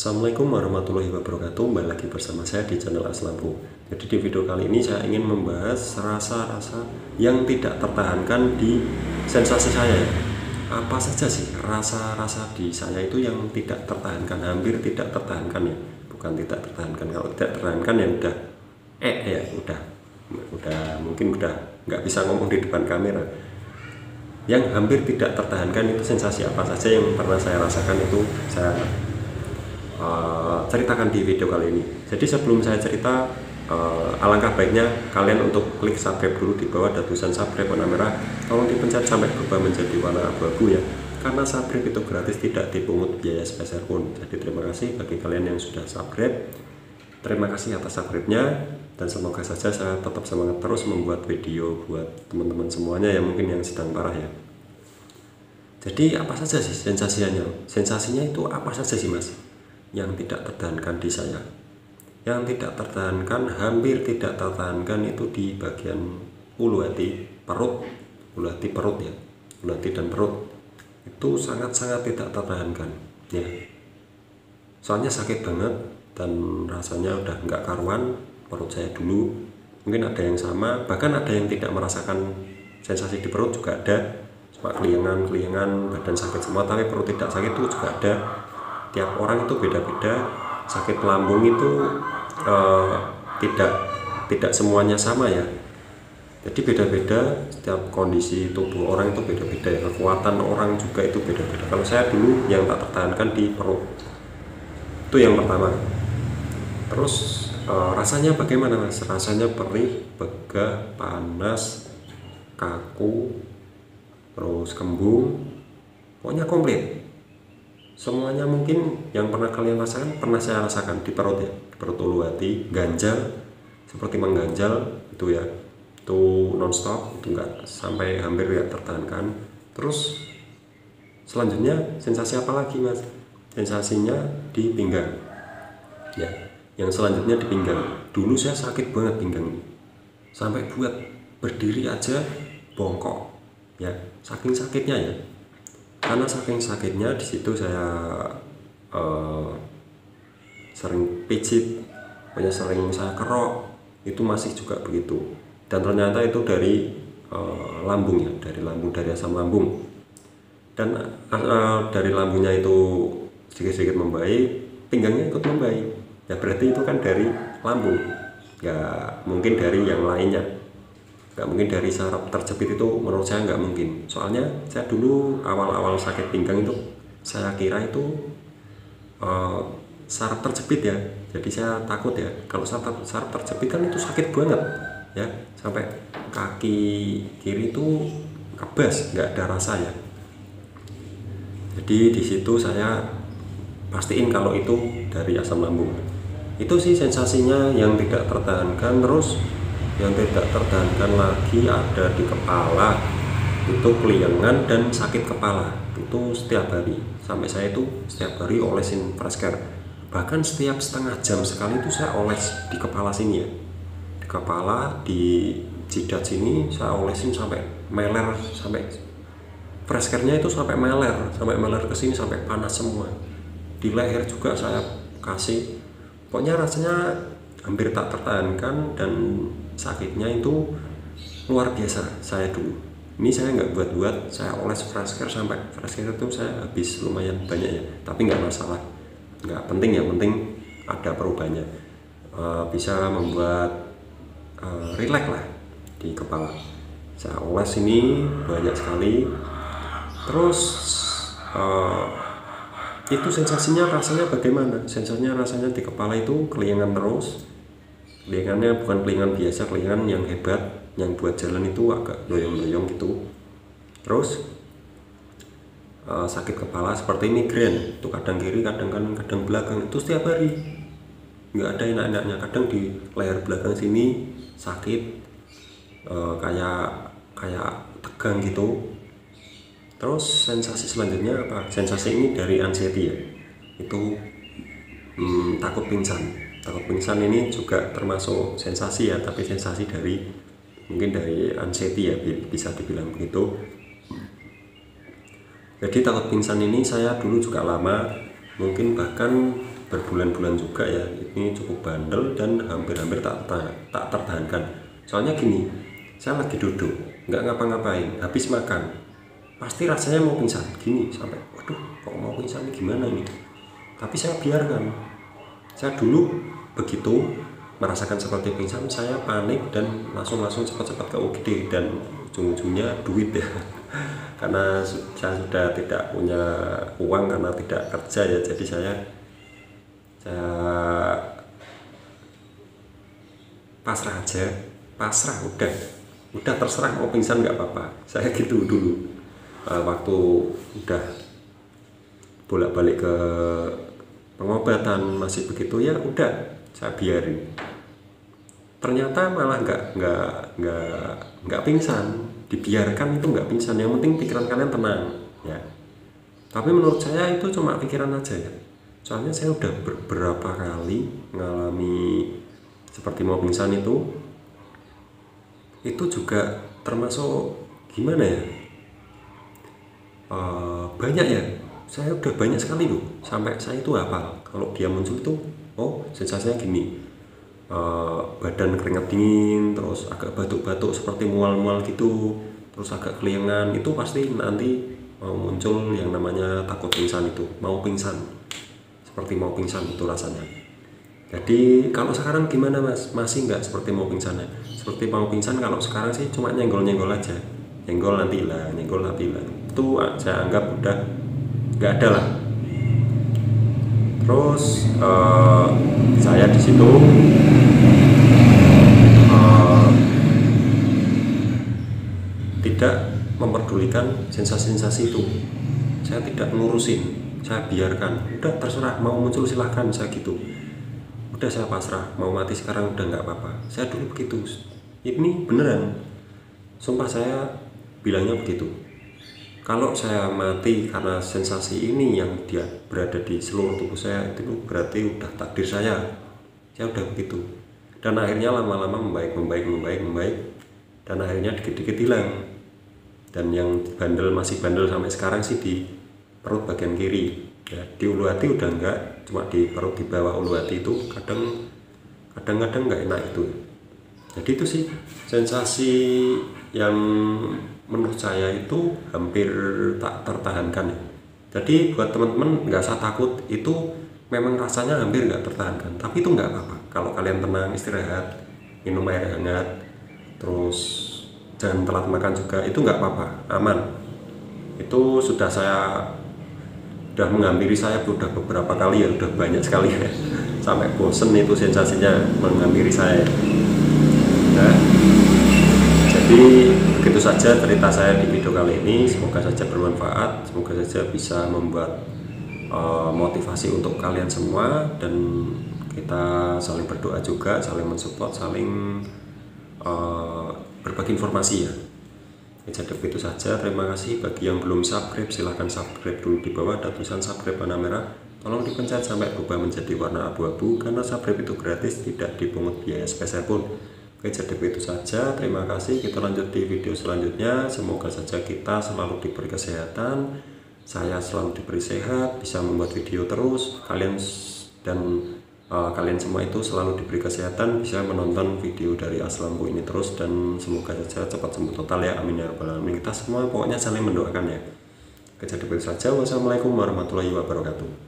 Assalamualaikum warahmatullahi wabarakatuh. Kembali lagi bersama saya di channel Aslampu. Jadi di video kali ini saya ingin membahas rasa-rasa yang tidak tertahankan di sensasi saya. Apa saja sih rasa-rasa di saya itu yang tidak tertahankan, hampir tidak tertahankan ya. Bukan tidak tertahankan. Kalau tidak tertahankan ya udah mungkin udah nggak bisa ngomong di depan kamera. Yang hampir tidak tertahankan itu sensasi apa saja yang pernah saya rasakan, itu saya ceritakan di video kali ini. Jadi sebelum saya cerita, alangkah baiknya kalian untuk klik subscribe dulu. Di bawah ada tulisan subscribe warna merah, tolong dipencet sampai berubah menjadi warna abu-abu ya, karena subscribe itu gratis, tidak dipungut biaya sebesar pun. Jadi terima kasih bagi kalian yang sudah subscribe. Terima kasih atas subscribe-nya, dan semoga saja saya tetap semangat terus membuat video buat teman-teman semuanya yang mungkin yang sedang parah ya. Jadi apa saja sih sensasinya? Sensasinya itu apa saja sih mas yang tidak tertahankan di saya? Yang tidak tertahankan, hampir tidak tertahankan itu di bagian ulu hati, perut, ulu hati perut ya, ulu hati dan perut itu sangat-sangat tidak tertahankan ya. Soalnya sakit banget dan rasanya udah nggak karuan perut saya dulu. Mungkin ada yang sama, bahkan ada yang tidak merasakan sensasi di perut juga ada, cuma keliengan, badan sakit semua tapi perut tidak sakit itu juga ada. Tiap orang itu beda-beda. Sakit lambung itu tidak semuanya sama ya, jadi beda-beda. Setiap kondisi tubuh orang itu beda-beda ya, kekuatan orang juga itu beda-beda. Kalau saya dulu yang tak tertahankan di perut, itu yang pertama. Terus rasanya bagaimana mas? Rasanya perih, begah, panas, kaku, terus kembung, pokoknya komplit. Semuanya mungkin yang pernah kalian rasakan, pernah saya rasakan di perut ya, di perut ulu hati, ganjal, seperti mengganjal itu ya, itu nonstop, itu enggak sampai hampir ya tertahankan. Terus selanjutnya sensasi apa lagi mas? Sensasinya di pinggang ya, yang selanjutnya di pinggang. Dulu saya sakit banget pinggang, sampai buat berdiri aja bongkok ya, saking sakitnya ya. Karena saking sakitnya di situ saya sering pijit, pokoknya sering saya kerok, itu masih juga begitu. Dan ternyata itu dari lambung ya, dari asam lambung. Dan dari lambungnya itu sedikit-sedikit membaik, pinggangnya ikut membaik. Ya berarti itu kan dari lambung, nggak mungkin dari yang lainnya. Nggak mungkin dari saraf terjepit, itu menurut saya nggak mungkin. Soalnya saya dulu awal-awal sakit pinggang itu saya kira itu saraf terjepit ya, jadi saya takut ya kalau saraf terjepit kan itu sakit banget ya, sampai kaki kiri itu kebas, nggak ada rasa ya. Jadi di situ saya pastiin kalau itu dari asam lambung. Itu sih sensasinya yang tidak tertahankan. Terus yang tidak tertahankan lagi ada di kepala, itu keliengan dan sakit kepala itu setiap hari. Sampai saya itu setiap hari olesin fresh care, bahkan setiap setengah jam sekali itu saya oles di kepala sini ya, di kepala, di jidat sini saya olesin sampai meler, sampai fresh care-nya itu sampai meler ke sini, sampai panas semua. Di leher juga saya kasih, pokoknya rasanya hampir tak tertahankan dan sakitnya itu luar biasa. Saya dulu ini saya nggak buat-buat, saya oles fresh care sampai fresh care itu saya habis lumayan banyak ya, tapi nggak masalah, nggak penting, yang penting ada perubahannya. Bisa membuat relax lah di kepala. Saya oles ini banyak sekali. Terus itu sensasinya rasanya bagaimana? Sensasinya rasanya di kepala itu keliengan terus. Keliengannya bukan keliengan biasa, keliengan yang hebat, yang buat jalan itu agak loyong-loyong gitu. Terus sakit kepala seperti migrain, itu kadang kiri, kadang kanan, kadang belakang, itu setiap hari, nggak ada enak-enaknya. Kadang di leher belakang sini sakit, kayak tegang gitu. Terus sensasi selanjutnya apa? Sensasi ini dari anxiety ya, itu takut pingsan. Takut pingsan ini juga termasuk sensasi ya, tapi sensasi dari mungkin dari anxiety ya, bisa dibilang begitu. Jadi takut pingsan ini saya dulu juga lama, mungkin bahkan berbulan-bulan juga ya. Ini cukup bandel dan hampir-hampir tak tertahankan. Soalnya gini, saya lagi duduk nggak ngapa-ngapain, habis makan pasti rasanya mau pingsan gini, sampai waduh kok mau pingsan ini gimana ini, tapi saya biarkan. Saya dulu begitu merasakan seperti pingsan, saya panik dan langsung cepat-cepat ke UGD, dan ujung-ujungnya duit ya karena saya sudah tidak punya uang karena tidak kerja ya, jadi saya pasrah udah terserah mau pingsan nggak apa-apa, saya gitu dulu. Waktu udah bolak-balik ke pengobatan masih begitu ya, udah saya biarin. Ternyata malah nggak pingsan, dibiarkan itu nggak pingsan. Yang penting pikiran kalian tenang ya. Tapi menurut saya itu cuma pikiran aja ya. Soalnya saya udah beberapa kali mengalami seperti mau pingsan itu juga termasuk gimana ya, banyak ya, saya udah banyak sekali loh, sampai saya itu hafal kalau dia muncul itu, oh sensasinya gini, badan keringat dingin, terus agak batuk-batuk seperti mual-mual gitu, terus agak keliengan, itu pasti nanti mau muncul yang namanya takut pingsan, itu mau pingsan, seperti mau pingsan itu rasanya. Jadi kalau sekarang gimana mas? Masih nggak seperti mau pingsannya? Seperti mau pingsan kalau sekarang sih cuma nyenggol-nyenggol aja, nyenggol nanti hilang, itu saya anggap udah nggak ada lah. Terus saya di situ tidak memperdulikan sensasi-sensasi itu, saya tidak ngurusin, saya biarkan, udah terserah mau muncul silahkan, saya gitu. Udah saya pasrah, mau mati sekarang udah nggak apa-apa. Saya dulu begitu, ini beneran, sumpah saya bilangnya begitu. Kalau saya mati karena sensasi ini yang dia berada di seluruh tubuh saya, itu berarti udah takdir saya udah begitu. Dan akhirnya lama-lama membaik, dan akhirnya dikit-dikit hilang. Dan yang bandel, masih bandel sampai sekarang sih di perut bagian kiri ya, di ulu hati udah enggak, cuma di perut di bawah ulu hati itu kadang-kadang nggak enak itu. Jadi itu sih sensasi yang menurut saya itu hampir tak tertahankan ya. Jadi buat teman-teman nggak usah takut, itu memang rasanya hampir nggak tertahankan, tapi itu nggak apa-apa kalau kalian tenang, istirahat, minum air hangat, terus jangan telat makan juga, itu nggak apa-apa, aman. Itu sudah menghampiri saya udah beberapa kali ya, udah banyak sekali ya, sampai bosen itu sensasinya menghampiri saya. Nah, jadi begitu saja cerita saya di video kali ini, semoga saja bermanfaat, semoga saja bisa membuat motivasi untuk kalian semua, dan kita saling berdoa juga, saling mensupport, saling berbagi informasi ya. Jadi begitu saja, terima kasih. Bagi yang belum subscribe silahkan subscribe dulu, di bawah ada tulisan subscribe warna merah, tolong dipencet sampai berubah menjadi warna abu-abu, karena subscribe itu gratis, tidak dipungut biaya spesial pun. Oke, jadi begitu saja, terima kasih. Kita lanjut di video selanjutnya. Semoga saja kita selalu diberi kesehatan, saya selalu diberi sehat, bisa membuat video terus, kalian semua itu selalu diberi kesehatan, bisa menonton video dari Aslamku ini terus, dan semoga saja cepat sembuh total ya, amin ya rabbal alamin. Kita semua pokoknya saling mendoakan ya. Oke, jadi begitu saja. Wassalamualaikum warahmatullahi wabarakatuh.